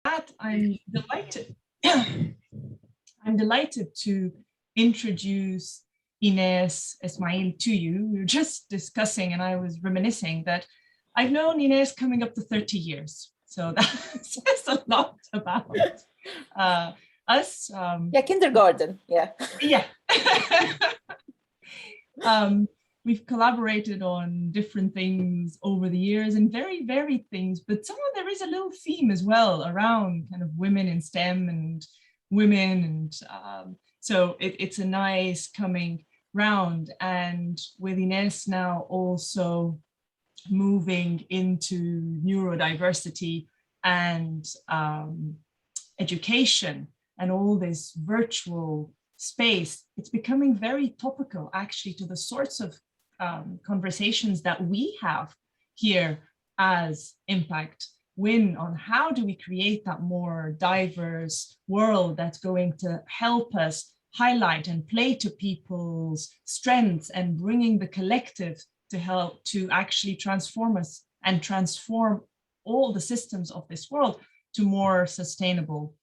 I'm delighted. I'm delighted to introduce Inas Ismail to you. We were just discussing, and I was reminiscing that I've known Inas coming up to 30 years. So that says a lot about us. Yeah, kindergarten. Yeah. Yeah. We've collaborated on different things over the years and very varied things, but somehow there is a little theme as well around kind of women in STEM and women. And so it's a nice coming round. And with Ines now also moving into neurodiversity and education and all this virtual space, it's becoming very topical actually to the sorts of conversations that we have here as Impact Win on how do we create that more diverse world that's going to help us highlight and play to people's strengths and bringing the collective to help to actually transform us and transform all the systems of this world to more sustainable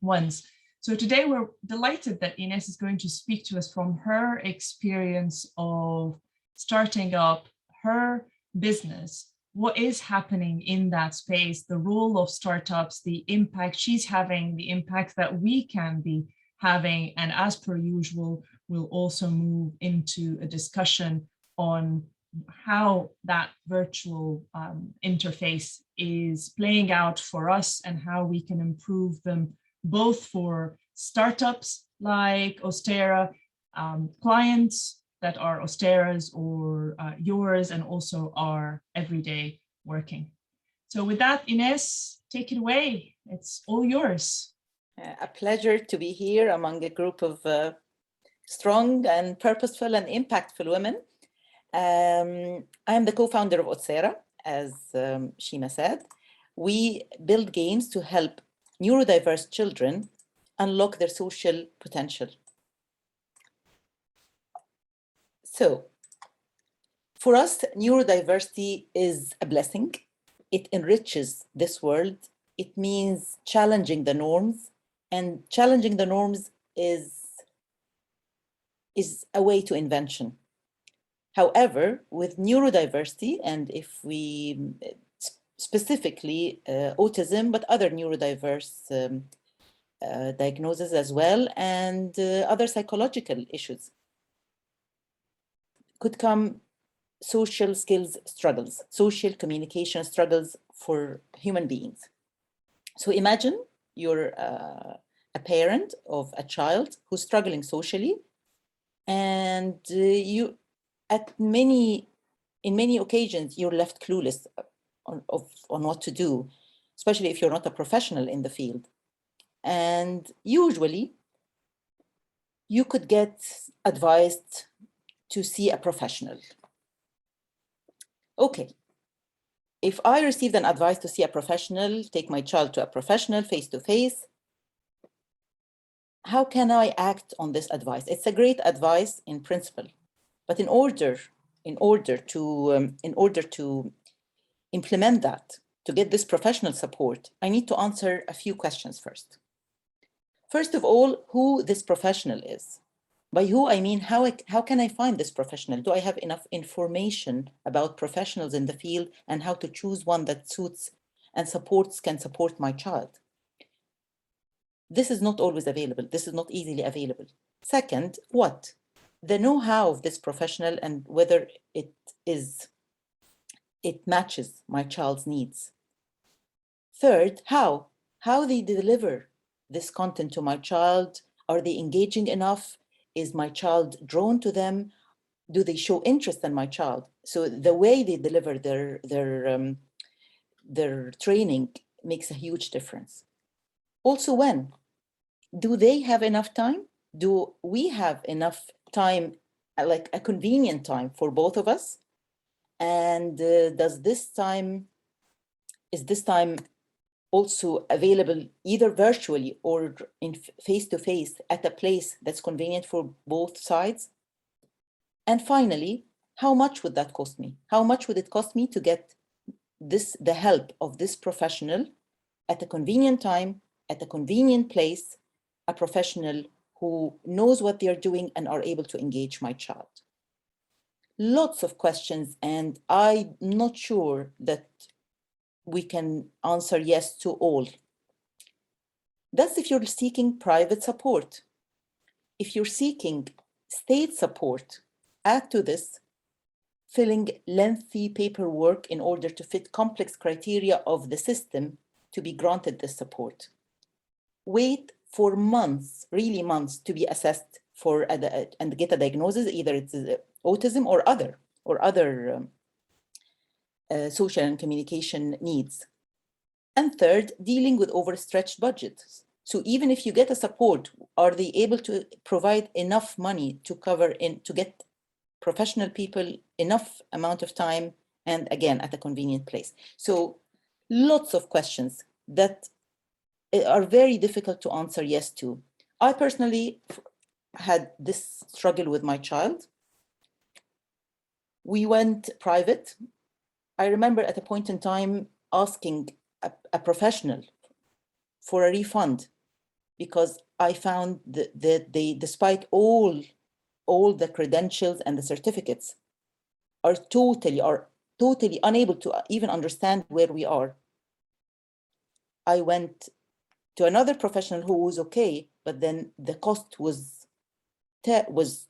ones. So today we're delighted that Ines is going to speak to us from her experience of starting up her business, what is happening in that space, the role of startups, the impact she's having, the impact that we can be having. And as per usual, we'll also move into a discussion on how that virtual interface is playing out for us and how we can improve them both for startups like Autsera, clients that are Austera's or yours, and also our everyday working. So with that, Ines, take it away. It's all yours. A pleasure to be here among a group of strong and purposeful and impactful women. I'm the co-founder of Autsera, as Shima said. We build games to help neurodiverse children unlock their social potential. So, for us, neurodiversity is a blessing. It enriches this world. It means challenging the norms, and challenging the norms is a way to invention. However, with neurodiversity, and if we specifically autism, but other neurodiverse diagnoses as well, and other psychological issues, could come social skills struggles, social communication struggles for human beings. So imagine you're a parent of a child who's struggling socially, and in many occasions, you're left clueless on what to do, especially if you're not a professional in the field. And usually, you could get advised to see a professional. Okay, if I received an advice to see a professional, take my child to a professional face-to-face, how can I act on this advice? It's a great advice in principle, but in order to implement that, to get this professional support, I need to answer a few questions first. First of all, who this professional is. By who, I mean, how can I find this professional? Do I have enough information about professionals in the field and how to choose one that suits and can support my child? This is not always available. This is not easily available. Second, what? The know-how of this professional and whether it matches my child's needs. Third, how they deliver this content to my child. Are they engaging enough? Is my child drawn to them? Do they show interest in my child? So the way they deliver their training makes a huge difference. Also, when? Do they have enough time? Do we have enough time, like a convenient time for both of us? And is this time also available either virtually or in face-to-face at a place that's convenient for both sides? And finally, how much would that cost me? How much would it cost me to get the help of this professional at a convenient time, at a convenient place, a professional who knows what they're doing and are able to engage my child. Lots of questions, and I'm not sure that we can answer yes to all. That's if you're seeking private support. If you're seeking state support, add to this filling lengthy paperwork in order to fit complex criteria of the system to be granted this support. Wait for months, really months, to be assessed for and get a diagnosis, either it's autism or other social and communication needs. And third, dealing with overstretched budgets. So even if you get a support, are they able to provide enough money to cover to get professional people enough amount of time, and again, at a convenient place? So lots of questions that are very difficult to answer yes to. I personally had this struggle with my child. We went private. I remember at a point in time asking a professional for a refund because I found that they, despite all the credentials and the certificates, are totally unable to even understand where we are. I went to another professional who was okay, but then the cost was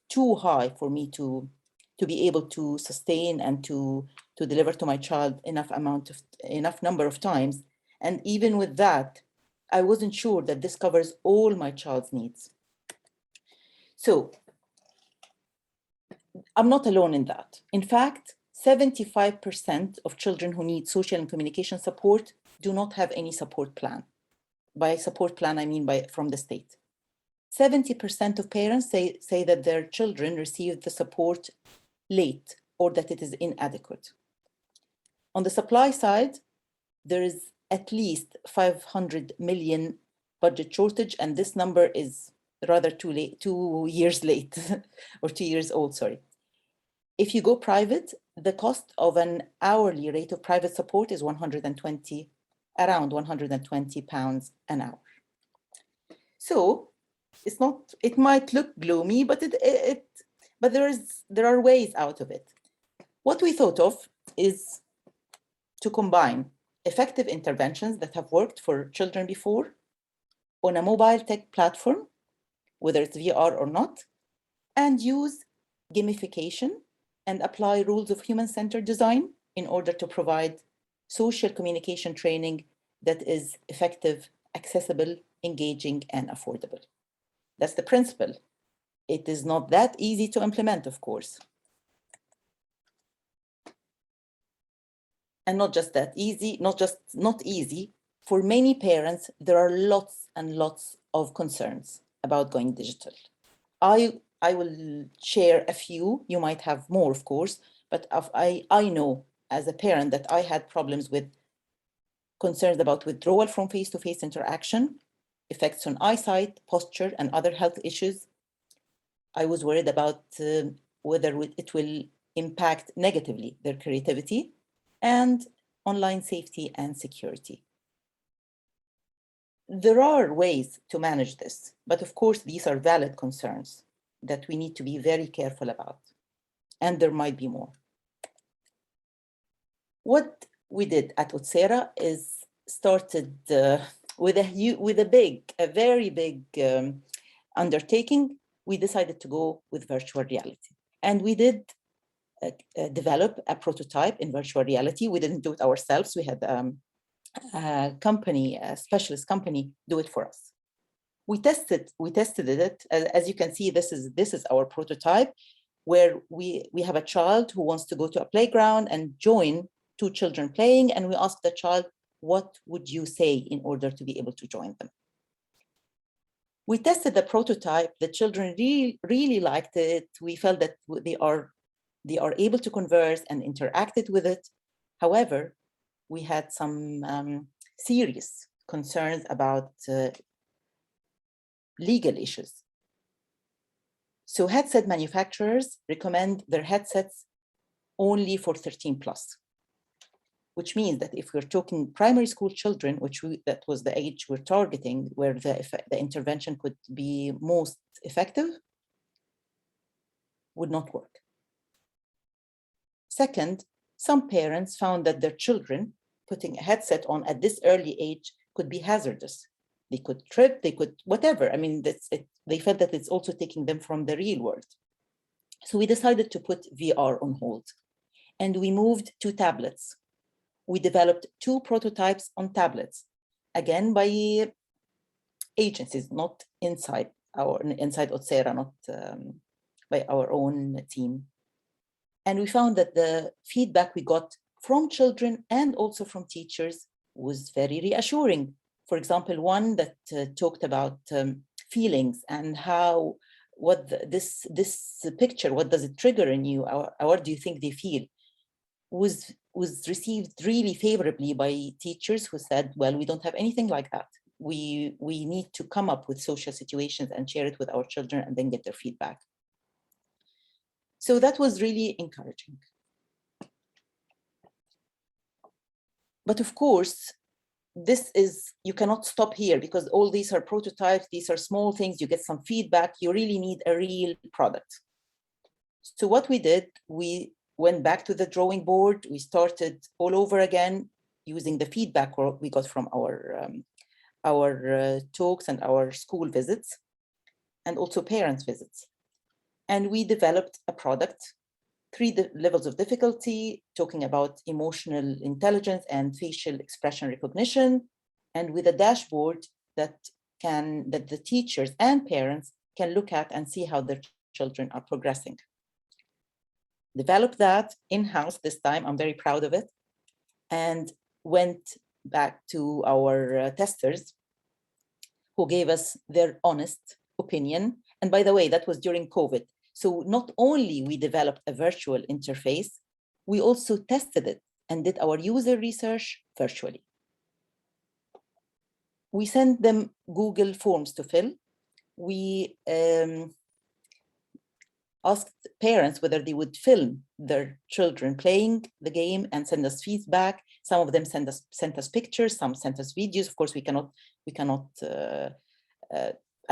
too high for me to be able to sustain and to deliver to my child enough number of times. And even with that, I wasn't sure that this covers all my child's needs. So I'm not alone in that. In fact, 75% of children who need social and communication support do not have any support plan. By support plan, I mean from the state. 70% of parents say that their children receive the support late or that it is inadequate. On the supply side, there is at least 500 million budget shortage, and this number is rather 2 years late, or 2 years old, sorry. If you go private, the cost of an hourly rate of private support is around 120 pounds an hour. So it might look gloomy, but there are ways out of it. What we thought of is to combine effective interventions that have worked for children before on a mobile tech platform, whether it's VR or not, and use gamification and apply rules of human-centered design in order to provide social communication training that is effective, accessible, engaging, and affordable. That's the principle. It is not that easy to implement, of course. And not just that easy, not easy. For many parents, there are lots and lots of concerns about going digital. I will share a few. You might have more, of course, but I know as a parent that I had problems with concerns about withdrawal from face-to-face interaction, effects on eyesight, posture, and other health issues. I was worried about whether it will impact negatively their creativity and online safety and security. There are ways to manage this, but of course, these are valid concerns that we need to be very careful about, and there might be more. What we did at Autsera is started with a very big undertaking. We decided to go with virtual reality, and we did develop a prototype in virtual reality. We didn't do it ourselves. We had a specialist company, do it for us. We tested it. As you can see, this is our prototype, where we have a child who wants to go to a playground and join two children playing, and we ask the child, what would you say in order to be able to join them? We tested the prototype. The children really liked it. We felt that they are able to converse and interacted with it. However, we had some serious concerns about legal issues. So headset manufacturers recommend their headsets only for 13+. which means that if we're talking primary school children, that was the age we're targeting, where the intervention could be most effective, would not work. Second, some parents found that their children putting a headset on at this early age could be hazardous. They could trip, they could whatever. I mean, they felt that it's also taking them from the real world. So we decided to put VR on hold, and we moved to tablets. We developed 2 prototypes on tablets, again by agencies, not inside Autsera, not by our own team. And we found that the feedback we got from children and also from teachers was very reassuring. For example, one that talked about feelings and this picture, what does it trigger in you, or what do you think they feel, was received really favorably by teachers who said, well, we don't have anything like that. We need to come up with social situations and share it with our children and then get their feedback. So that was really encouraging. But of course, you cannot stop here, because all these are prototypes, these are small things, you get some feedback, you really need a real product. So what we did, we went back to the drawing board, we started all over again using the feedback we got from our talks and our school visits, and also parents' visits. And we developed a product, 3 levels of difficulty, talking about emotional intelligence and facial expression recognition, and with a dashboard that the teachers and parents can look at and see how their children are progressing. Developed that in-house this time, I'm very proud of it, and went back to our testers who gave us their honest opinion. And by the way, that was during COVID. So not only we developed a virtual interface, we also tested it and did our user research virtually. We sent them Google Forms to fill. We asked parents whether they would film their children playing the game and send us feedback. Some of them sent us pictures, some sent us videos. Of course, I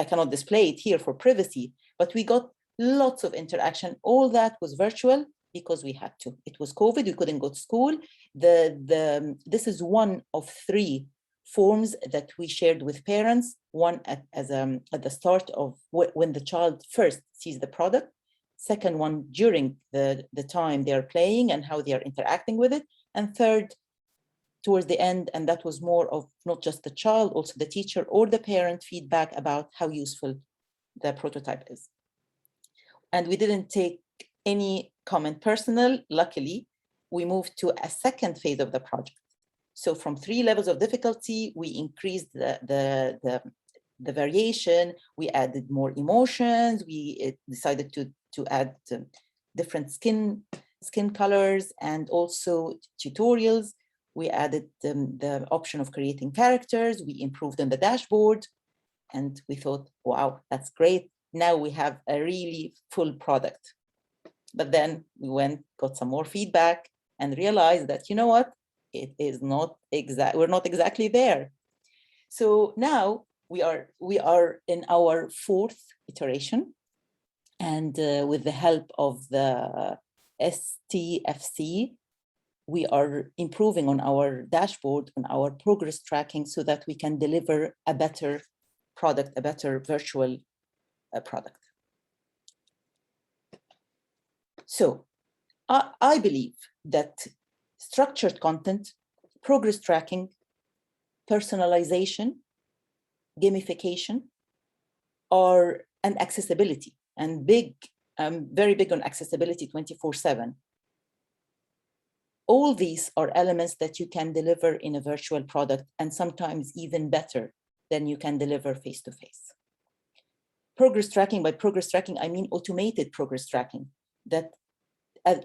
cannot display it here for privacy, but we got lots of interaction. All that was virtual because we had to. It was COVID, we couldn't go to school. This is one of 3 forms that we shared with parents. One at the start of when the child first sees the product. Second one during the time they are playing and how they are interacting with it. And third, towards the end, and that was more of not just the child, also the teacher or the parent feedback about how useful the prototype is. And we didn't take any comment personal. Luckily, we moved to a second phase of the project. So from 3 levels of difficulty, we increased the variation. We added more emotions. We decided to add different skin colors and also tutorials. We added the option of creating characters. We improved on the dashboard. And we thought, wow, that's great. Now we have a really full product. But then we got some more feedback and realized that, you know what, we're not exactly there. So now we are in our 4th iteration, and with the help of the STFC, we are improving on our dashboard, on our progress tracking, so that we can deliver a better product, a better virtual product. So I believe that structured content, progress tracking, personalization, gamification, and accessibility, and very big on accessibility 24/7. All these are elements that you can deliver in a virtual product, and sometimes even better than you can deliver face-to-face. Progress tracking, by progress tracking, I mean automated progress tracking, that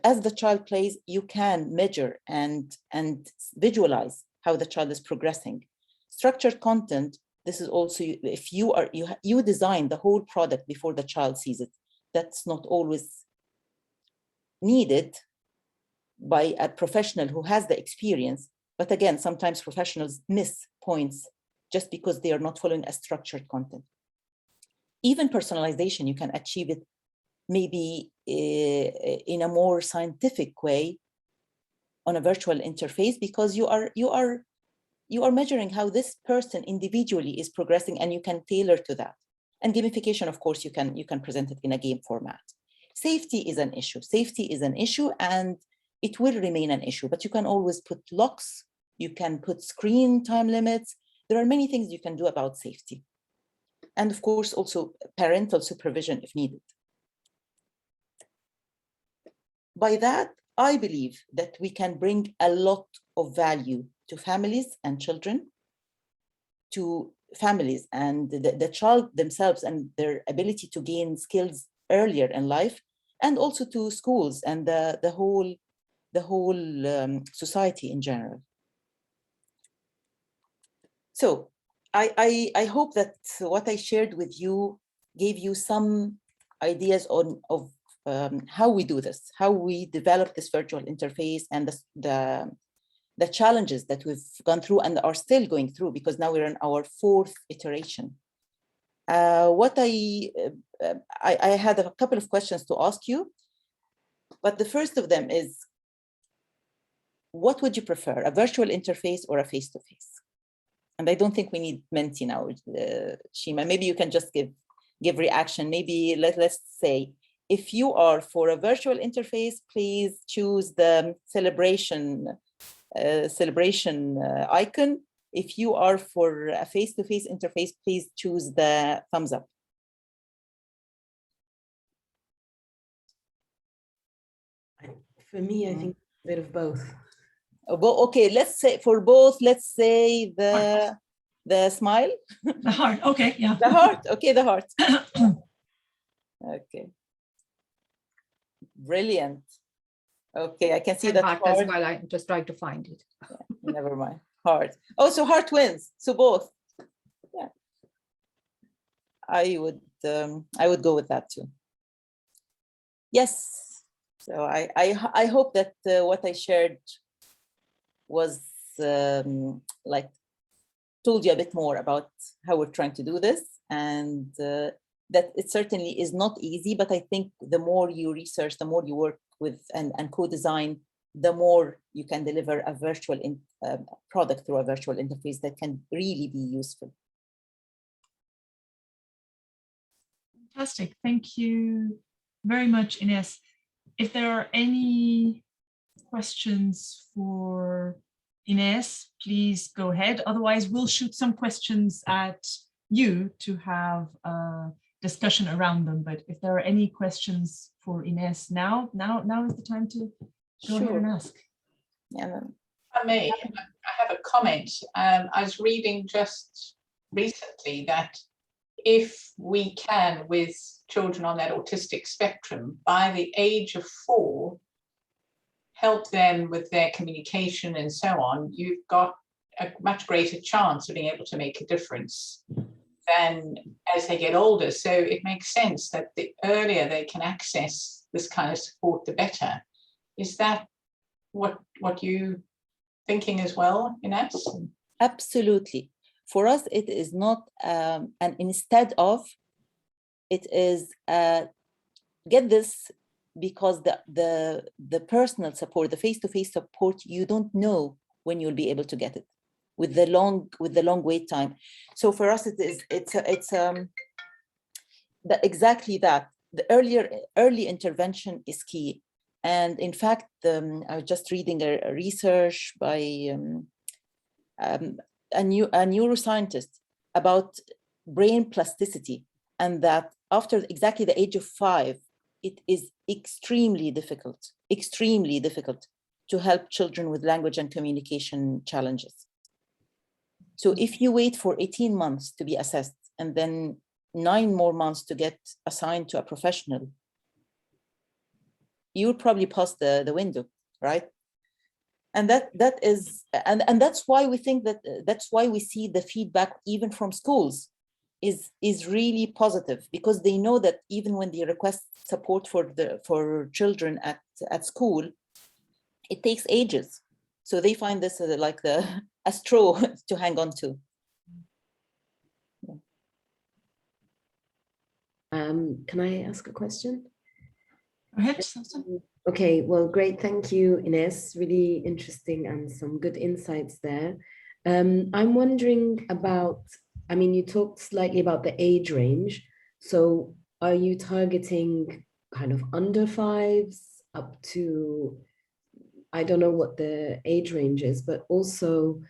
as the child plays, you can measure and visualize how the child is progressing. Structured content, this is also, if you design the whole product before the child sees it, that's not always needed, by a professional who has the experience. But again, sometimes professionals miss points just because they are not following a structured content. Even personalization, you can achieve it maybe in a more scientific way on a virtual interface, because you are measuring how this person individually is progressing, and you can tailor to that. And gamification, of course, you can present it in a game format. Safety is an issue. Safety is an issue, and it will remain an issue, but you can always put locks, you can put screen time limits. There are many things you can do about safety. And of course, also parental supervision if needed. By that, I believe that we can bring a lot of value to families and children, to families and the child themselves and their ability to gain skills earlier in life, and also to schools and the whole society in general. So I hope that what I shared with you gave you some ideas of how we do this, how we develop this virtual interface, and the challenges that we've gone through and are still going through, because now we're in our 4th iteration. What I had a couple of questions to ask you, but the first of them is, what would you prefer, a virtual interface or a face-to-face? And I don't think we need Menti now, Shima. Maybe you can just give reaction. Maybe let's say, if you are for a virtual interface, please choose the celebration icon. If you are for a face-to-face interface, please choose the thumbs up. For me, I think a bit of both. Okay, let's say for both, let's say the smile. The heart, okay, yeah. The heart, okay, the heart. Okay. Brilliant. Okay, I can see that heart as well. I'm just trying to find it. Yeah, never mind. Heart. Oh, so heart wins. So both. Yeah. I would go with that too. Yes. So I hope that what I shared was like told you a bit more about how we're trying to do this, and that it certainly is not easy, but I think the more you research, the more you work with and co-design, the more you can deliver a virtual product through a virtual interface that can really be useful. Fantastic. Thank you very much, Ines. If there are any questions for Ines, please go ahead. Otherwise, we'll shoot some questions at you to have a discussion around them. But if there are any questions for Ines now is the time to go ahead and ask. Yeah. I may, I have a comment. I was reading just recently that if we can, with children on that autistic spectrum, by the age of 4, help them with their communication and so on, you've got a much greater chance of being able to make a difference than as they get older. So it makes sense that the earlier they can access this kind of support, the better. Is that what you thinking as well, Inas? Absolutely. For us, it is not an instead of, it is get this, because the personal support, the face-to-face support, you don't know when you'll be able to get it with the long wait time. So for us, it's exactly that. The early intervention is key. And in fact, I was just reading a research by a neuroscientist about brain plasticity, and that after exactly the age of 5, it is extremely difficult to help children with language and communication challenges. So if you wait for 18 months to be assessed and then 9 more months to get assigned to a professional, you'll probably pass the window, right? And that's why we think that's why we see the feedback even from schools is really positive, because they know that even when they request support for children at school, it takes ages. So they find this like a straw to hang on to. Can I ask a question? Go ahead, Susan. Okay, well, great. Thank you, Ines. Really interesting and some good insights there. I'm wondering about, I mean, you talked slightly about the age range. So are you targeting kind of under fives up to, I don't know what the age range is, but also,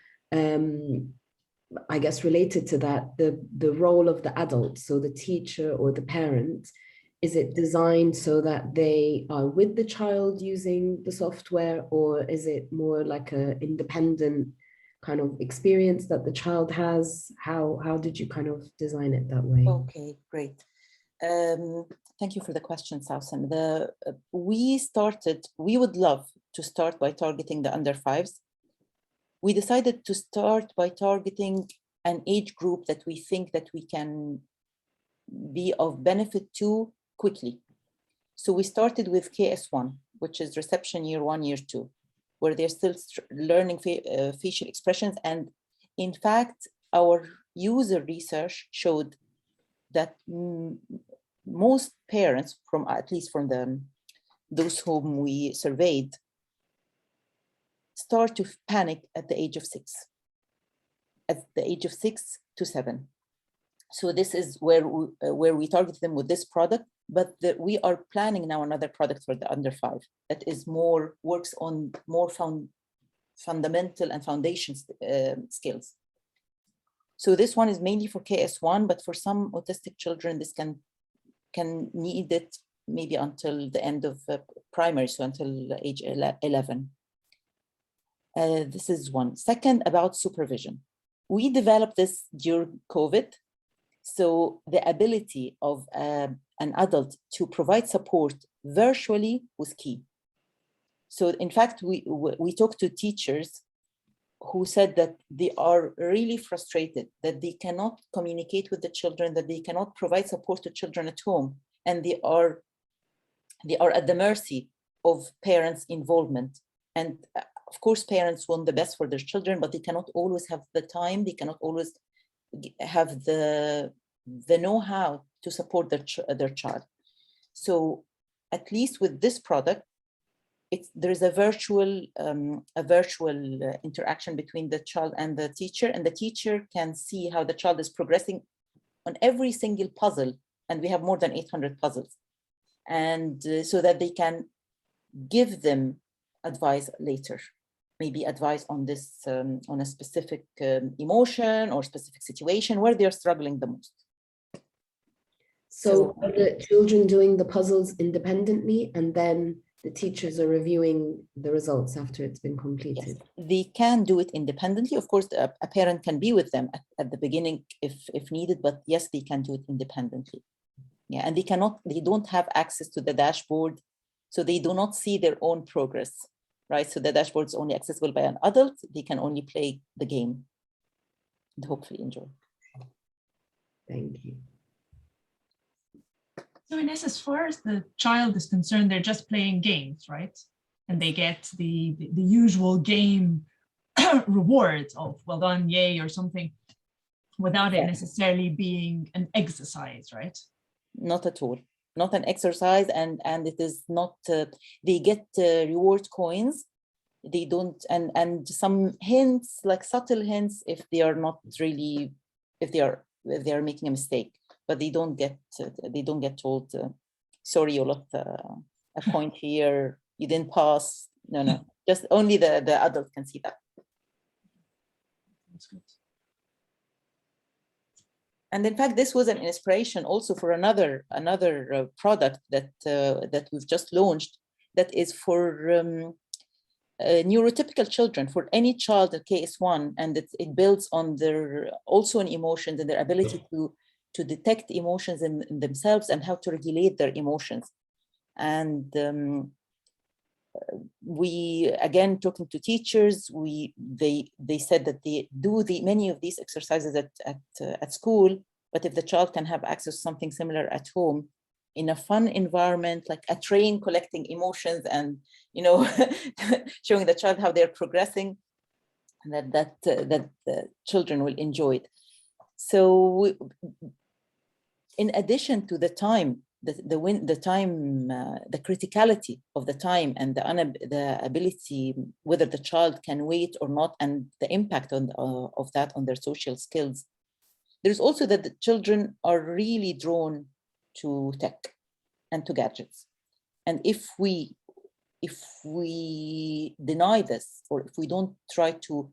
I guess related to that, the role of the adult, so the teacher or the parent, is it designed so that they are with the child using the software, or is it more like a independent kind of experience that the child has? How did you kind of design it that way? Okay, great. Thank you for the question, Sausan. We would love to start by targeting the under fives. We decided to start by targeting an age group that we think that we can be of benefit to quickly. So we started with KS1, which is reception year 1, year 2, where they're still learning facial expressions. And in fact, our user research showed that most parents, from at least from those whom we surveyed, start to panic at the age of 6, at the age of 6 to 7. So this is where we target them with this product, but we are planning now another product for the under 5 that is works on more fundamental and foundation skills. So this one is mainly for KS1, but for some autistic children, this can need it maybe until the end of primary, so until age 11. This is one. Second, about supervision. We developed this during COVID. So the ability of an adult to provide support virtually was key. So in fact, we talked to teachers who said that they are really frustrated, that they cannot communicate with the children, that they cannot provide support to children at home, and they are at the mercy of parents' involvement. And of course, parents want the best for their children, but they cannot always have the time, they cannot always have the know-how to support their child. So at least with this product, there is a virtual interaction between the child and the teacher can see how the child is progressing on every single puzzle, and we have more than 800 puzzles, and so that they can give them advice later, maybe advice on this on a specific emotion or specific situation where they are struggling the most. So are the children doing the puzzles independently, and then the teachers are reviewing the results after it's been completed? Yes, they can do it independently. Of course, a parent can be with them at the beginning if needed, but yes, they can do it independently. Yeah, and they don't have access to the dashboard, so they do not see their own progress, right? So the dashboard is only accessible by an adult. They can only play the game and hopefully enjoy. Thank you. So Ines, as far as the child is concerned, they're just playing games, right? And they get the usual game rewards of well done, yay, or something, without it necessarily being an exercise, right? Not at all. Not an exercise, and it is not. They get reward coins. They don't, and some hints, like subtle hints, if they are not really, if they are making a mistake. But they don't get told, sorry, you lost a point here, you didn't pass. No, just only the adult can see that. That's good. And in fact, this was an inspiration also for another product that we've just launched, that is for neurotypical children, for any child at KS1, and it builds on their also on emotions and their ability to detect emotions in themselves and how to regulate their emotions. And we, again, talking to teachers, they said that they do many of these exercises at school, but if the child can have access to something similar at home, in a fun environment, like a train collecting emotions and, showing the child how they're progressing, and that the children will enjoy it. So in addition to the time, the criticality of the time and the ability, whether the child can wait or not, and the impact of that on their social skills, there's also that the children are really drawn to tech and to gadgets. And if we deny this, or if we don't try to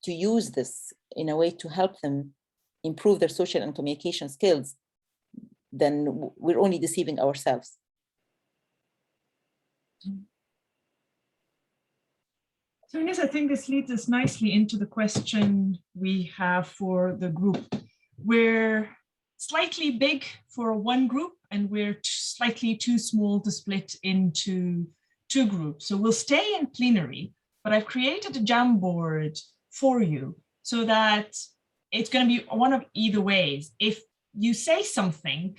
use this in a way to help them improve their social and communication skills, then we're only deceiving ourselves. So Ines, I think this leads us nicely into the question we have for the group. We're slightly big for one group, and we're slightly too small to split into two groups. So we'll stay in plenary, but I've created a Jamboard for you so that it's going to be one of either ways. If you say something,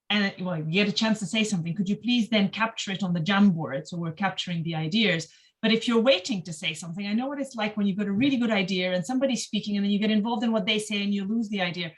and well, you get a chance to say something, could you please then capture it on the Jamboard? So we're capturing the ideas. But if you're waiting to say something, I know what it's like when you've got a really good idea and somebody's speaking and then you get involved in what they say and you lose the idea.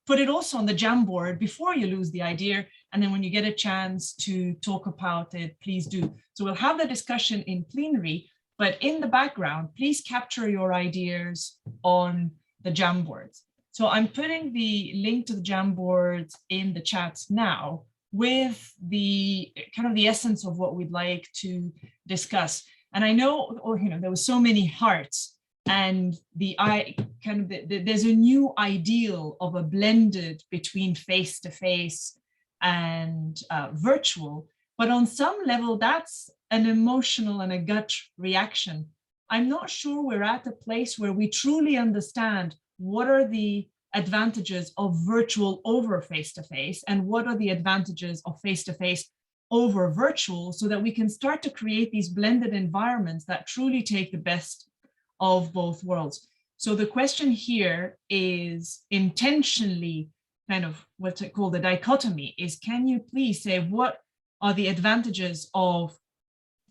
Put it also on the Jamboard before you lose the idea. And then when you get a chance to talk about it, please do. So we'll have the discussion in plenary, but in the background, please capture your ideas on the Jamboards. So I'm putting the link to the Jamboards in the chat now with the kind of the essence of what we'd like to discuss. And I know, there was so many hearts, and there's a new ideal of a blended between face-to-face and virtual, but on some level, that's an emotional and a gut reaction. I'm not sure we're at a place where we truly understand what are the advantages of virtual over face-to-face and what are the advantages of face-to-face over virtual, so that we can start to create these blended environments that truly take the best of both worlds. So the question here is intentionally kind of what's it called, the dichotomy is, can you please say what are the advantages of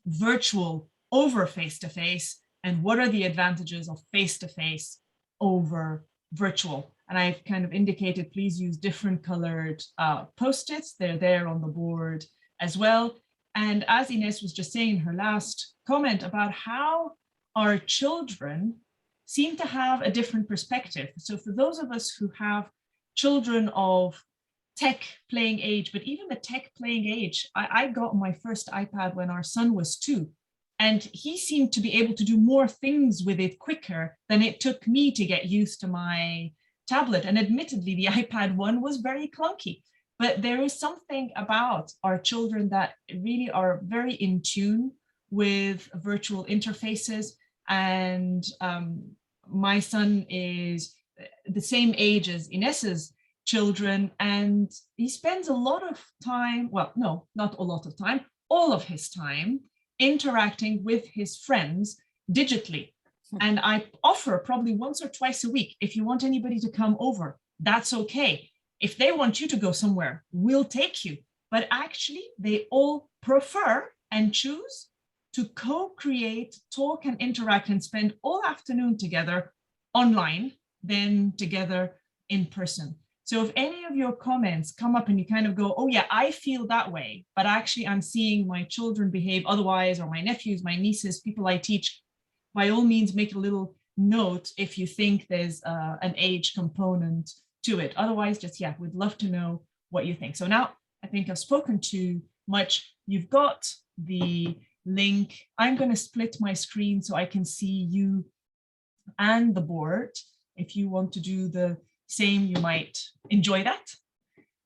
virtual over face-to-face and what are the advantages of face-to-face over virtual? And I've kind of indicated, please use different colored post-its. They're there on the board as well. And as Ines was just saying in her last comment about how our children seem to have a different perspective. So for those of us who have children of tech playing age, but even the tech playing age, I got my first iPad when our son was 2, and he seemed to be able to do more things with it quicker than it took me to get used to my tablet. And admittedly, the iPad 1 was very clunky. But there is something about our children that really are very in tune with virtual interfaces. And my son is the same age as Ines's children, and he spends a lot of time, well, no, not a lot of time, all of his time interacting with his friends digitally. And I offer probably once or twice a week, if you want anybody to come over, that's okay. If they want you to go somewhere, we'll take you. But actually, they all prefer and choose to co-create, talk and interact and spend all afternoon together online than together in person. So if any of your comments come up and you kind of go, oh yeah, I feel that way, but actually I'm seeing my children behave otherwise, or my nephews, my nieces, people I teach, by all means, make a little note if you think there's an age component to it. Otherwise, just, yeah, we'd love to know what you think. So now I think I've spoken too much. You've got the link. I'm going to split my screen so I can see you and the board. If you want to do the same, you might enjoy that.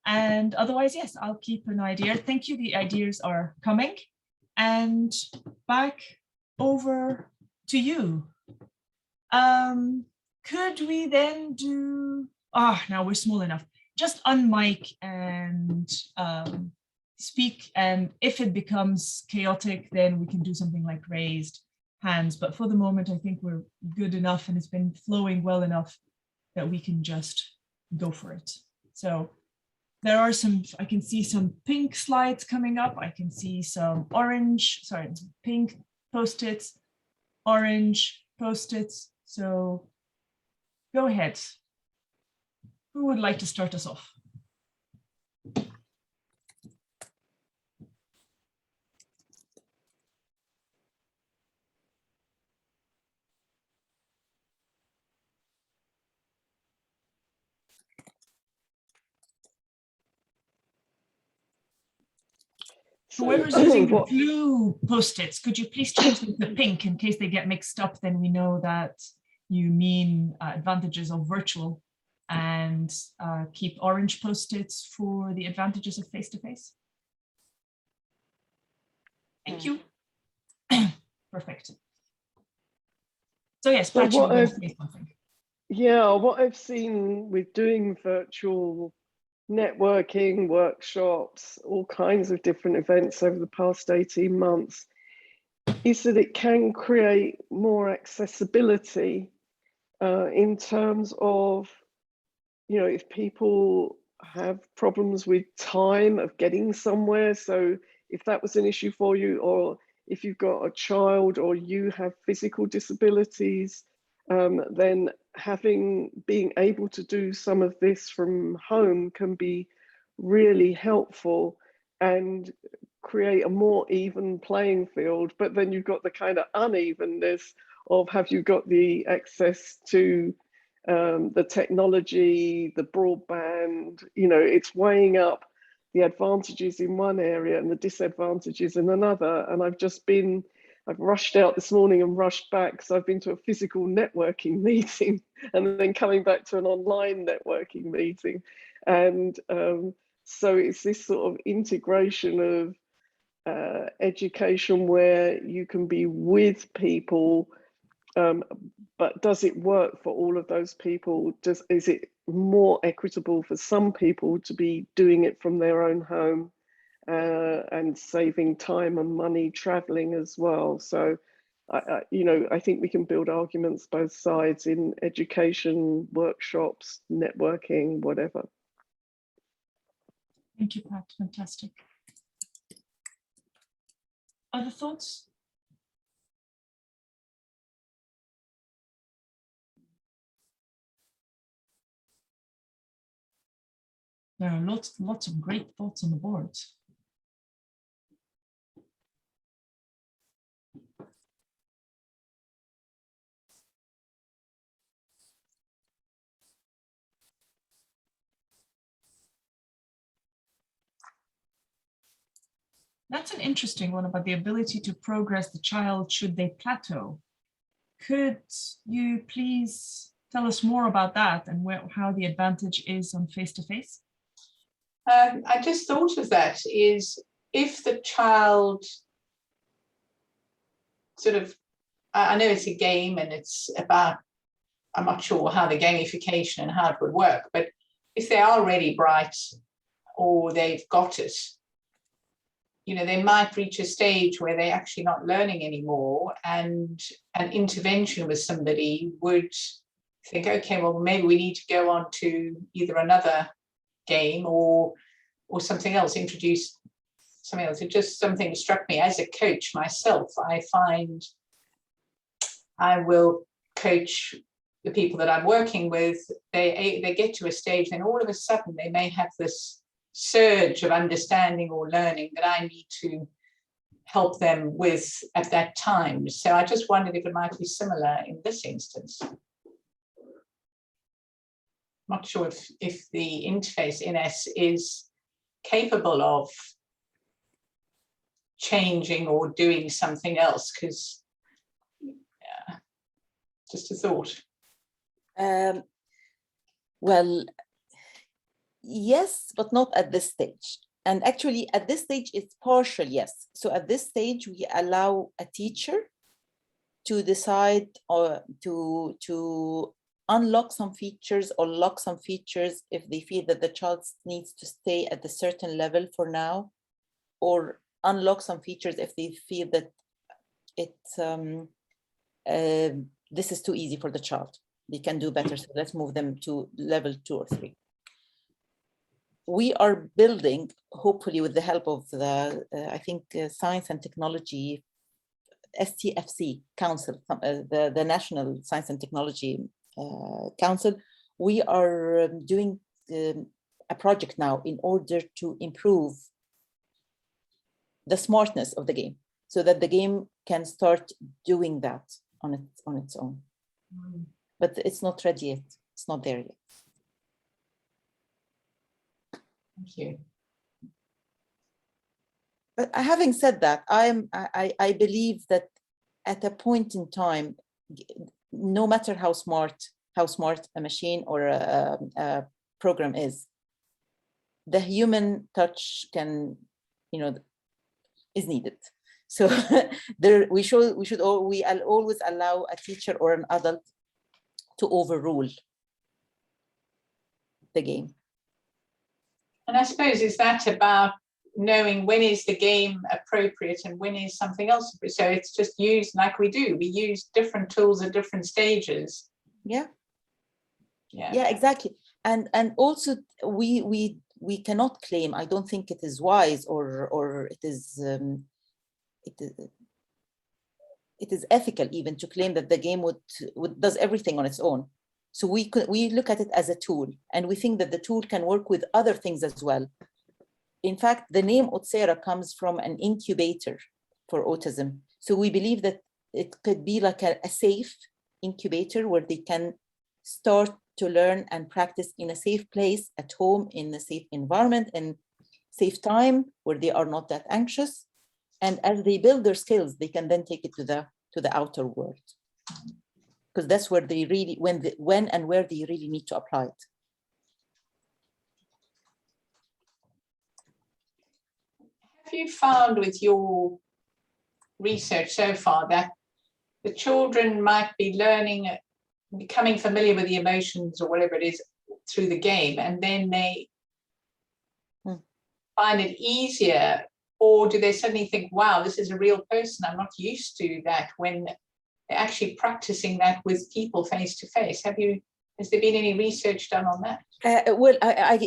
And otherwise, yes, I'll keep an idea. Thank you. The ideas are coming. And back over to you. Could we then do, now we're small enough, just unmic and speak, and if it becomes chaotic, then we can do something like raised hands. But for the moment, I think we're good enough and it's been flowing well enough that we can just go for it. So there are some, I can see some pink slides coming up. I can see some pink Post-its, orange Post-its. So go ahead. Who would like to start us off? Whoever's using the blue Post-its, could you please change them to pink in case they get mixed up? Then we know that you mean advantages of virtual, and keep orange Post-its for the advantages of face-to-face. Thank you. Perfect. So yes, So Pat, you were going to say something. Yeah, what I've seen with doing virtual networking, workshops, all kinds of different events over the past 18 months is that it can create more accessibility in terms of, you know, if people have problems with time of getting somewhere. So if that was an issue for you, or if you've got a child or you have physical disabilities, then being able to do some of this from home can be really helpful and create a more even playing field. But then you've got the kind of unevenness of, have you got the access to the technology, the broadband? You know, it's weighing up the advantages in one area and the disadvantages in another. And I've rushed out this morning and rushed back because I've been to a physical networking meeting and then coming back to an online networking meeting. And so it's this sort of integration of education where you can be with people, but does it work for all of those people? Is it more equitable for some people to be doing it from their own home and saving time and money traveling as well? So, I think we can build arguments both sides in education, workshops, networking, whatever. Thank you, Pat. Fantastic. Other thoughts? There are lots of great thoughts on the board. That's an interesting one about the ability to progress the child should they plateau. Could you please tell us more about that and how the advantage is on face-to-face? I just thought of that, is if the child sort of, I know it's a game and it's about, I'm not sure how the gamification and how it would work, but if they are really bright or they've got it, you know, they might reach a stage where they're actually not learning anymore, and an intervention with somebody would think, okay, well, maybe we need to go on to either another game or something else, introduce something else. It just something that struck me as a coach myself. I find I will coach the people that I'm working with, they get to a stage, then all of a sudden they may have this surge of understanding or learning that I need to help them with at that time. So I just wondered if it might be similar in this instance. Not sure if the interface Ines is capable of changing or doing something else, because yeah, just a thought. Well, yes, but not at this stage. And actually at this stage, it's partial yes. So at this stage, we allow a teacher to decide or to unlock some features or lock some features if they feel that the child needs to stay at a certain level for now, or unlock some features if they feel that this is too easy for the child. They can do better, so let's move them to level 2 or 3. we are building, hopefully with the help of the, I think, Science and Technology, STFC Council, the National Science and Technology Council, we are doing a project now in order to improve the smartness of the game, so that the game can start doing that on its own. But it's not ready yet. It's not there yet. Thank you. But having said that, I believe that at a point in time, no matter how smart a machine or a program is, the human touch can, is needed. So we'll always allow a teacher or an adult to overrule the game. And I suppose, is that about knowing when is the game appropriate and when is something else? So it's just used like we do. We use different tools at different stages. Yeah, yeah, exactly. And also we cannot claim, I don't think it is wise or it is ethical even to claim that the game does everything on its own. So we look at it as a tool, and we think that the tool can work with other things as well. In fact, the name Autsera comes from an incubator for autism. So we believe that it could be like a safe incubator where they can start to learn and practice in a safe place, at home, in a safe environment, and safe time where they are not that anxious. And as they build their skills, they can then take it to the outer world, because that's where they really, when and where they really need to apply it. Have you found with your research so far that the children might be learning, becoming familiar with the emotions or whatever it is through the game, and then they find it easier? Or do they suddenly think, wow, this is a real person, I'm not used to that, when they're actually practicing that with people face to face? Has there been any research done on that? Well,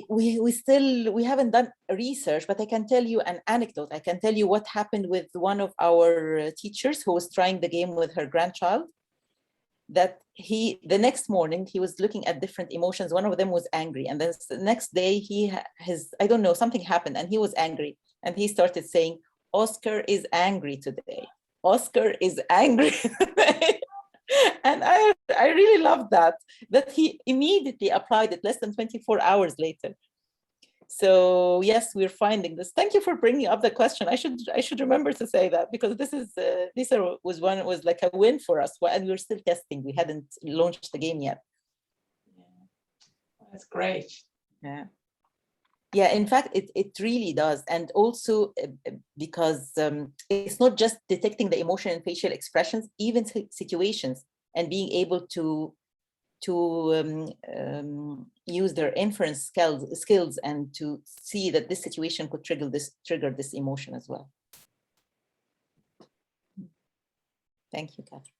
we haven't done research, but I can tell you an anecdote. I can tell you what happened with one of our teachers who was trying the game with her grandchild. That the next morning he was looking at different emotions. One of them was angry, and then the next day I don't know, something happened and he was angry, and he started saying, "Oscar is angry today. Oscar is angry." And I really loved that he immediately applied it less than 24 hours later. So yes, we're finding this. Thank you for bringing up the question. I should remember to say that, because this was like a win for us, and we're still testing. We hadn't launched the game yet. Yeah. That's great. Yeah, in fact, it really does. And also because it's not just detecting the emotion and facial expressions, even situations, and being able to use their inference skills and to see that this situation could trigger this emotion as well. Thank you, Catherine.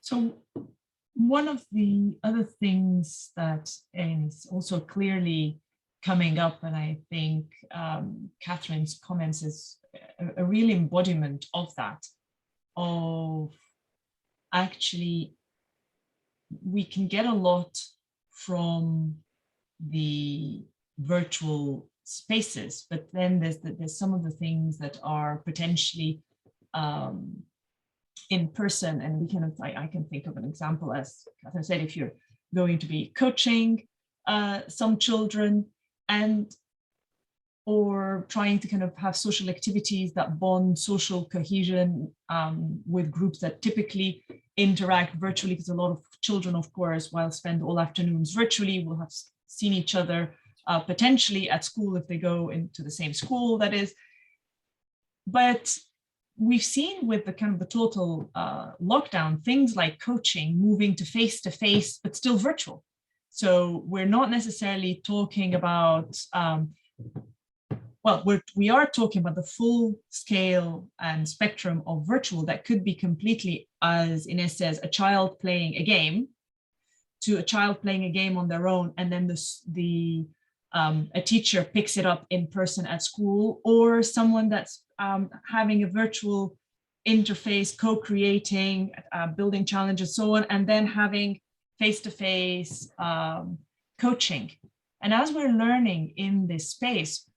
So one of the other things that is also clearly coming up, and I think Catherine's comments is a real embodiment of that, of actually we can get a lot from the virtual spaces, but then there's some of the things that are potentially in person, and we I can think of an example, as Catherine said, if you're going to be coaching some children or trying to kind of have social activities that bond social cohesion with groups that typically interact virtually, because a lot of children, of course, while spend all afternoons virtually, will have seen each other potentially at school if they go into the same school, that is. But we've seen with the kind of the total lockdown, things like coaching moving to face, but still virtual. So we're not necessarily talking about, we are talking about the full scale and spectrum of virtual that could be completely, as Ines says, a child playing a game to a child playing a game on their own, and then a teacher picks it up in person at school, or someone that's having a virtual interface, co-creating, building challenges, so on, and then having face-to-face coaching. And as we're learning in this space,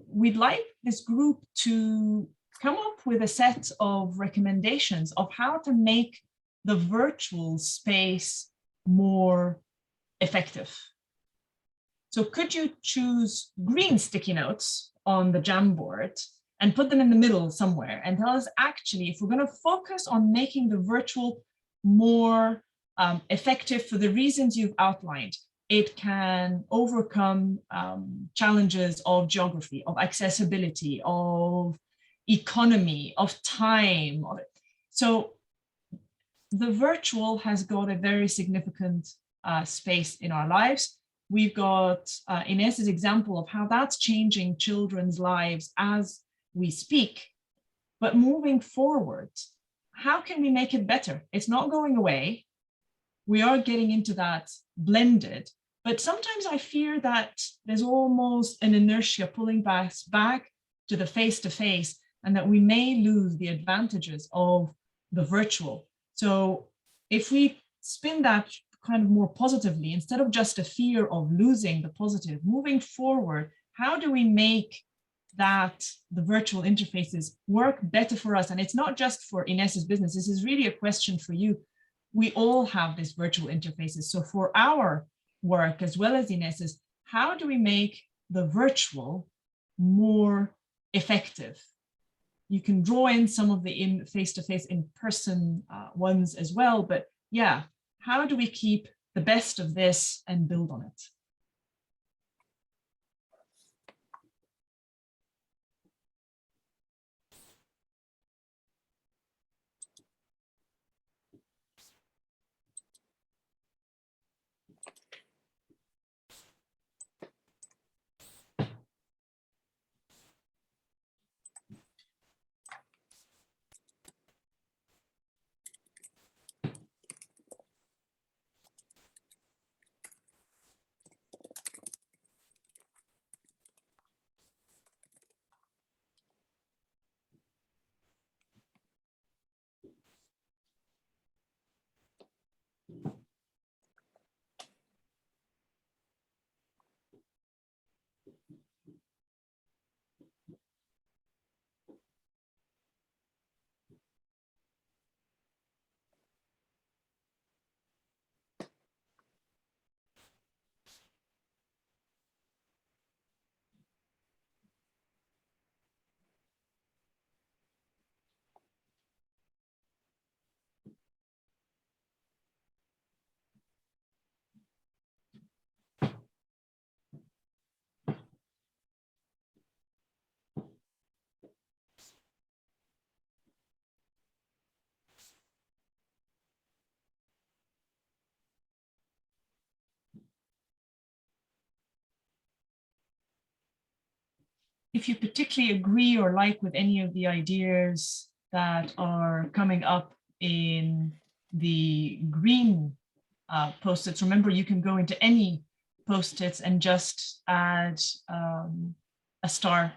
we'd like this group to come up with a set of recommendations of how to make the virtual space more effective. So could you choose green sticky notes on the Jamboard and put them in the middle somewhere and tell us, actually, if we're going to focus on making the virtual more effective for the reasons you've outlined, it can overcome challenges of geography, of accessibility, of economy, of time. So the virtual has got a very significant space in our lives. We've got Ines's example of how that's changing children's lives as we speak. But moving forward, how can we make it better? It's not going away. We are getting into that blended, but sometimes I fear that there's almost an inertia pulling us back to the face-to-face, and that we may lose the advantages of the virtual. So if we spin that kind of more positively, instead of just a fear of losing the positive, moving forward, how do we make that the virtual interfaces work better for us? And it's not just for Ines's business. This is really a question for you. We all have these virtual interfaces. So for our work, as well as Ines's, how do we make the virtual more effective? You can draw in some of the face-to-face in-person ones as well, but yeah, how do we keep the best of this and build on it? If you particularly agree or like with any of the ideas that are coming up in the green post-its, remember you can go into any post-its and just add a star.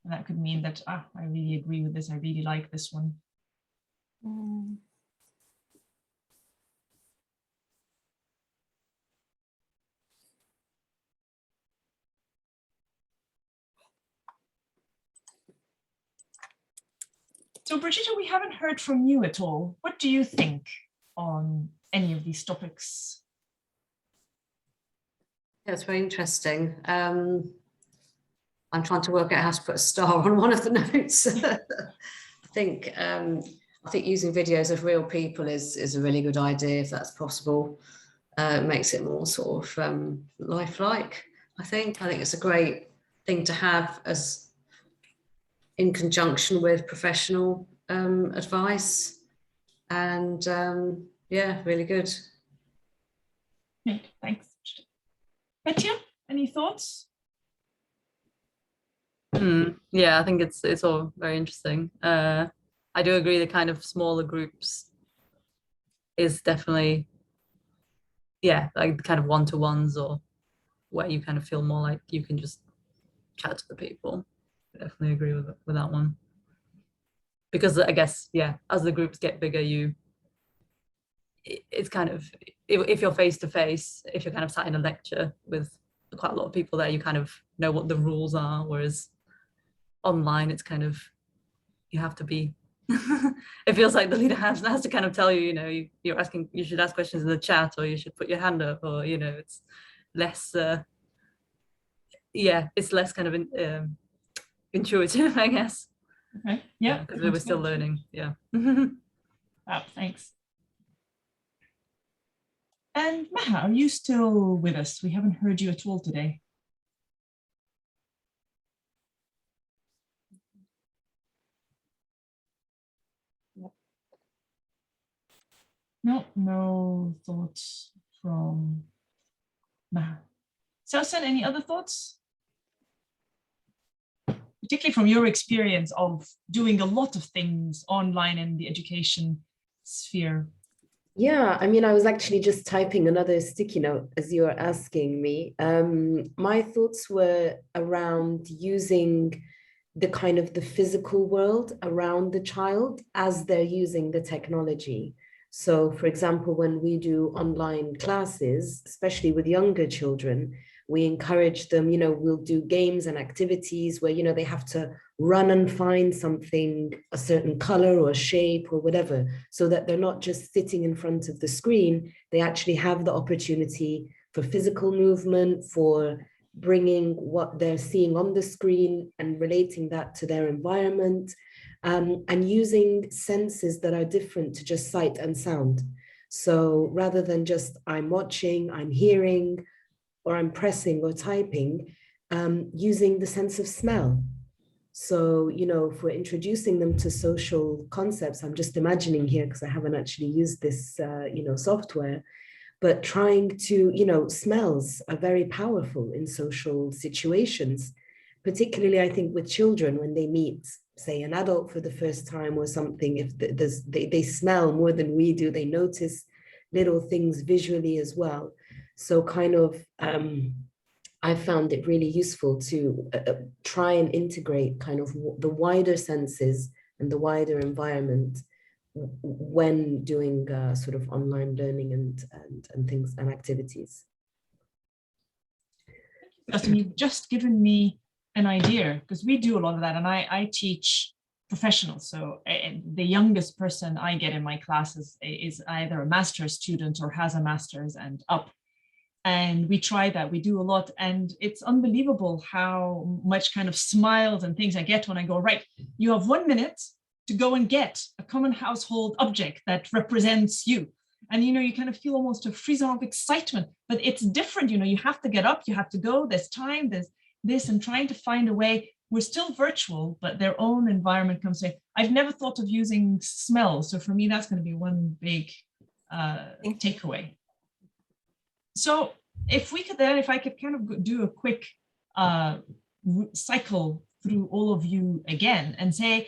And that could mean that, I really agree with this, I really like this one. So Brigitte, we haven't heard from you at all. What do you think on any of these topics? Yeah, it's very interesting. I'm trying to work out how to put a star on one of the notes. I think using videos of real people is a really good idea if that's possible. It makes it more sort of lifelike. I think it's a great thing to have as in conjunction with professional advice, and yeah, really good. Great, thanks. Petya, any thoughts? Yeah, I think it's all very interesting. I do agree the kind of smaller groups is definitely yeah, like kind of one-to-ones, or where you kind of feel more like you can just chat to the people. I definitely agree with that one. Because I guess, yeah, as the groups get bigger, it's kind of, if you're face to face, if you're kind of sat in a lecture with quite a lot of people there, you kind of know what the rules are, whereas online it's kind of, you have to be it feels like the leader has to kind of tell you, you know, you're asking, you should ask questions in the chat, or you should put your hand up, or, you know, it's less yeah, it's less kind of intuitive, I guess. Okay. Yeah. Because we were still learning. Yeah. Wow, thanks. And Maha, are you still with us? We haven't heard you at all today. No, no thoughts from Maha. Selson, any other thoughts? Particularly from your experience of doing a lot of things online in the education sphere. Yeah, I mean, I was actually just typing another sticky note as you were asking me. My thoughts were around using the kind of the physical world around the child as they're using the technology. So, for example, when we do online classes, especially with younger children, we encourage them, you know, we'll do games and activities where, you know, they have to run and find something, a certain color or shape or whatever, so that they're not just sitting in front of the screen. They actually have the opportunity for physical movement, for bringing what they're seeing on the screen and relating that to their environment, and using senses that are different to just sight and sound. So rather than just I'm watching, I'm hearing, or I'm pressing or typing, using the sense of smell. So, you know, if we're introducing them to social concepts, I'm just imagining here because I haven't actually used this, you know, software, but trying to, you know, smells are very powerful in social situations, particularly I think with children when they meet, say, an adult for the first time or something. If they smell more than we do, they notice little things visually as well. So kind of, I found it really useful to try and integrate kind of the wider senses and the wider environment when doing sort of online learning and things and activities. Justin, you've just given me an idea, because we do a lot of that, and I teach professionals. So the youngest person I get in my classes is either a master's student or has a master's and up. And we try that, we do a lot, and it's unbelievable how much kind of smiles and things I get when I go, right, you have 1 minute to go and get a common household object that represents you. And, you know, you kind of feel almost a frisson of excitement, but it's different. You know, you have to get up, you have to go, there's time, there's this, and trying to find a way. We're still virtual, but their own environment comes in. I've never thought of using smell. So for me, that's going to be one big takeaway. So if we could then, if I could kind of do a quick cycle through all of you again and say,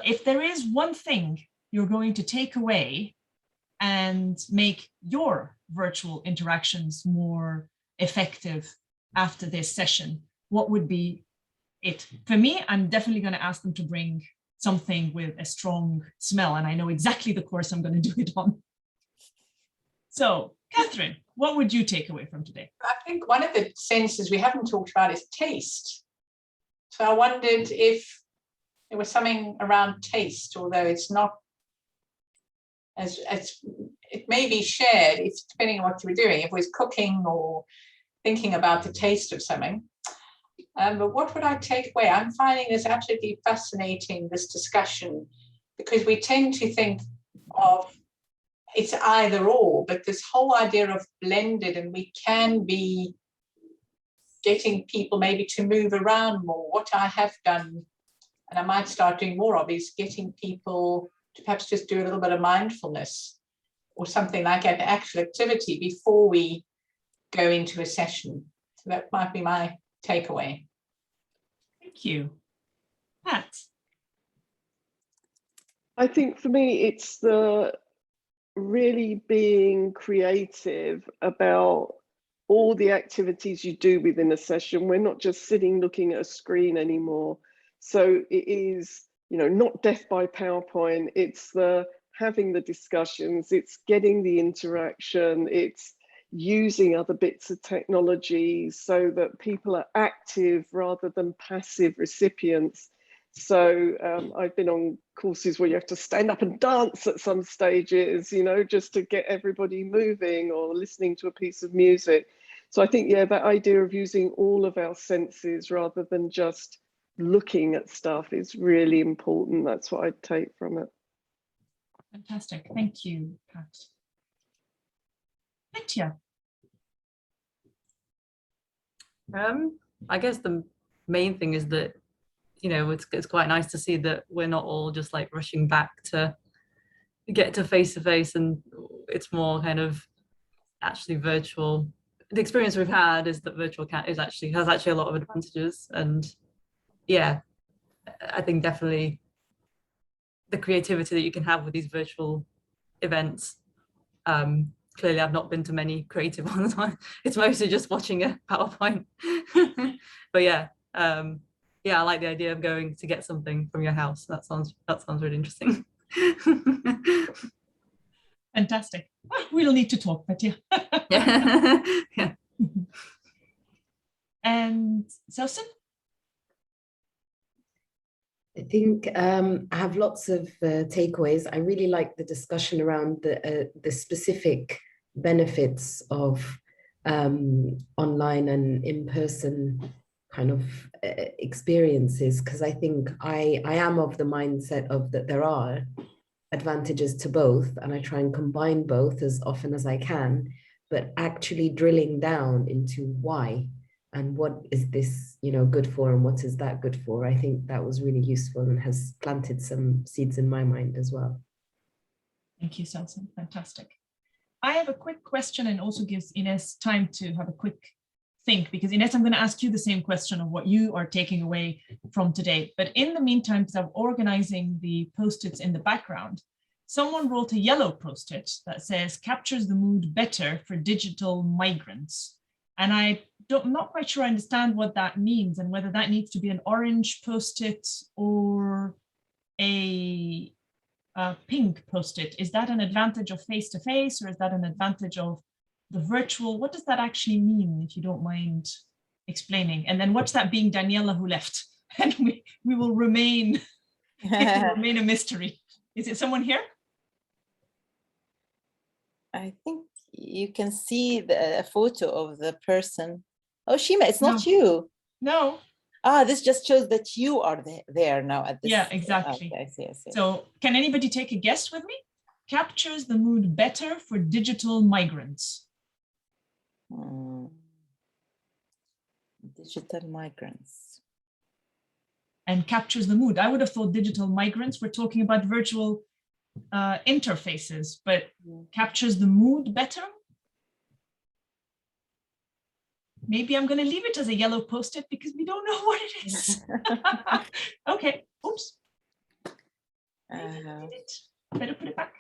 if there is one thing you're going to take away and make your virtual interactions more effective after this session, what would be it? For me, I'm definitely going to ask them to bring something with a strong smell, and I know exactly the course I'm going to do it on. So, Catherine, what would you take away from today? I think one of the senses we haven't talked about is taste. So I wondered if there was something around taste, although it's not as it may be shared, it's depending on what you were doing, if it was cooking or thinking about the taste of something. But what would I take away? I'm finding this absolutely fascinating, this discussion, because we tend to think of it's either or, but this whole idea of blended, and we can be getting people maybe to move around more. What I have done, and I might start doing more of, is getting people to perhaps just do a little bit of mindfulness or something like an actual activity before we go into a session. So that might be my takeaway. Thank you. Pat? I think for me, it's the really being creative about all the activities you do within a session. We're not just sitting looking at a screen anymore. So it is, you know, not death by PowerPoint, it's the having the discussions, it's getting the interaction, it's using other bits of technology so that people are active rather than passive recipients. So I've been on courses where you have to stand up and dance at some stages, you know, just to get everybody moving, or listening to a piece of music. So I think, yeah, that idea of using all of our senses rather than just looking at stuff is really important. That's what I'd take from it. Fantastic. Thank you, Pat. Petya. I guess the main thing is that, you know, it's quite nice to see that we're not all just like rushing back to get to face, and it's more kind of actually virtual. The experience we've had is that virtual has actually a lot of advantages, and yeah, I think definitely the creativity that you can have with these virtual events. Clearly, I've not been to many creative ones. It's mostly just watching a PowerPoint. But yeah, yeah, I like the idea of going to get something from your house. That sounds really interesting. Fantastic. We'll need to talk, Petya. Yeah. Yeah. And Selson? I think I have lots of takeaways. I really like the discussion around the specific benefits of online and in-person kind of experiences, because I think I am of the mindset of that there are advantages to both, and I try and combine both as often as I can, but actually drilling down into why and what is this, you know, good for, and what is that good for. I think that was really useful and has planted some seeds in my mind as well. Thank you, Selson. Fantastic. I have a quick question, and also gives Ines time to have a quick think, because Ines, I'm going to ask you the same question of what you are taking away from today. But in the meantime, because I'm organizing the post-its in the background, someone wrote a yellow post-it that says captures the mood better for digital migrants. And I'm not quite sure I understand what that means, and whether that needs to be an orange post-it or a pink post-it. Is that an advantage of face-to-face, or is that an advantage of the virtual? What does that actually mean, if you don't mind explaining? And then what's that being Daniela who left? And we will remain, it will remain a mystery. Is it someone here? I think you can see the photo of the person. Oh, Shima, it's not No. you. No. Ah, this just shows that you are there now at this. Yeah, exactly. Okay, I see. So can anybody take a guess with me? Captures the mood better for digital migrants. Digital migrants. And captures the mood. I would have thought digital migrants, we're talking about virtual interfaces, but captures the mood better. Maybe I'm going to leave it as a yellow post-it because we don't know what it is. Okay, oops. Better put it back.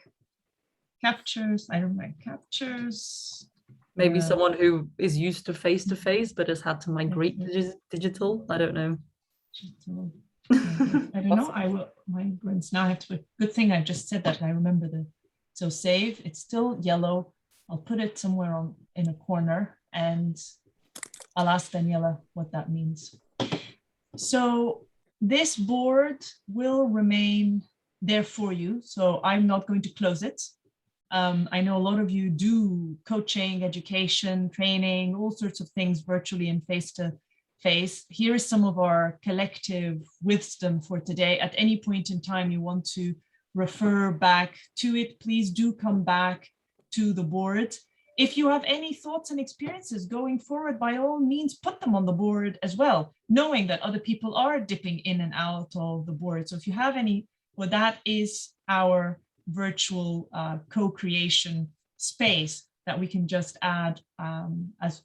Captures, I don't mind, captures. Maybe someone who is used to face but has had to migrate to digital. I don't know. I don't know. I will migrants. Now I have to. Good thing I just said that. I remember so save. It's still yellow. I'll put it somewhere in a corner, and I'll ask Daniela what that means. So this board will remain there for you. So I'm not going to close it. I know a lot of you do coaching, education, training, all sorts of things virtually and face-to-face. Here is some of our collective wisdom for today. At any point in time you want to refer back to it, please do come back to the board. If you have any thoughts and experiences going forward, by all means, put them on the board as well, knowing that other people are dipping in and out of the board. So if you have any, well, that is our virtual co-creation space that we can just add as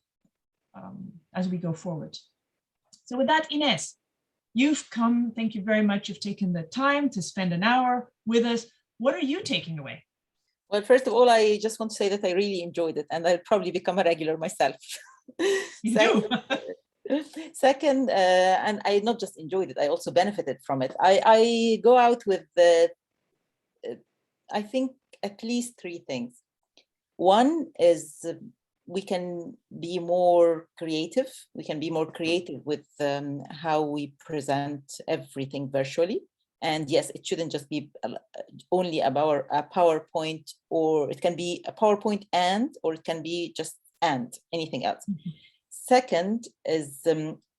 we go forward. So with that, Ines, you've come, thank you very much. You've taken the time to spend an hour with us. What are you taking away? Well, first of all, I just want to say that I really enjoyed it, and I'll probably become a regular myself. You do. Second, and I not just enjoyed it, I also benefited from it. I go out with I think at least 3 things. One is we can be more creative. We can be more creative with how we present everything virtually. And yes, it shouldn't just be only about a PowerPoint, or it can be a PowerPoint or it can be just anything else. Mm-hmm. Second is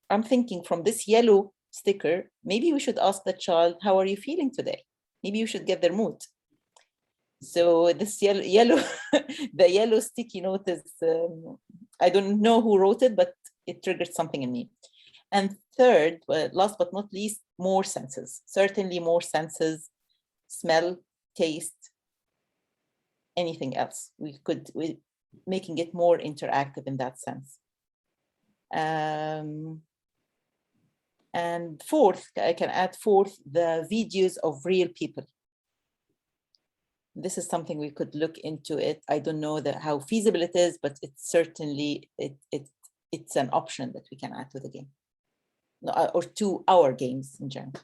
I'm thinking from this yellow sticker, maybe we should ask the child, how are you feeling today? Maybe you should get their mood. So this yellow the yellow sticky note is, I don't know who wrote it, but it triggered something in me. And third, last but not least, more senses. Certainly more senses, smell, taste, anything else. We're making it more interactive in that sense. And fourth, I can add the videos of real people. This is something we could look into it. I don't know how feasible it is, but it's certainly, it's an option that we can add to the game. Or to our games in general.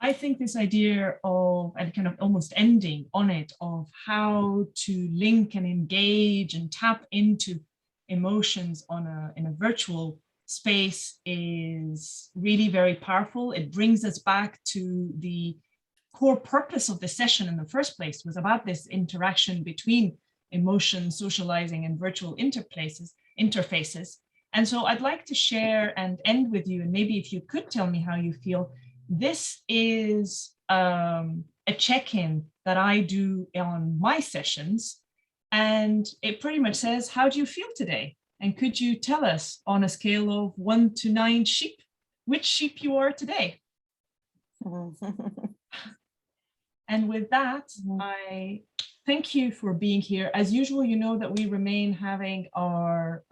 I think this idea of, and kind of almost ending on it, of how to link and engage and tap into emotions in a virtual space is really very powerful. It brings us back to the core purpose of the session in the first place, was about this interaction between emotion, socializing, and virtual interfaces. And so I'd like to share and end with you, and maybe if you could tell me how you feel. This is a check-in that I do on my sessions, and it pretty much says, how do you feel today? And could you tell us on a scale of 1 to 9 sheep, which sheep you are today? And with that, I thank you for being here. As usual, you know that we remain having our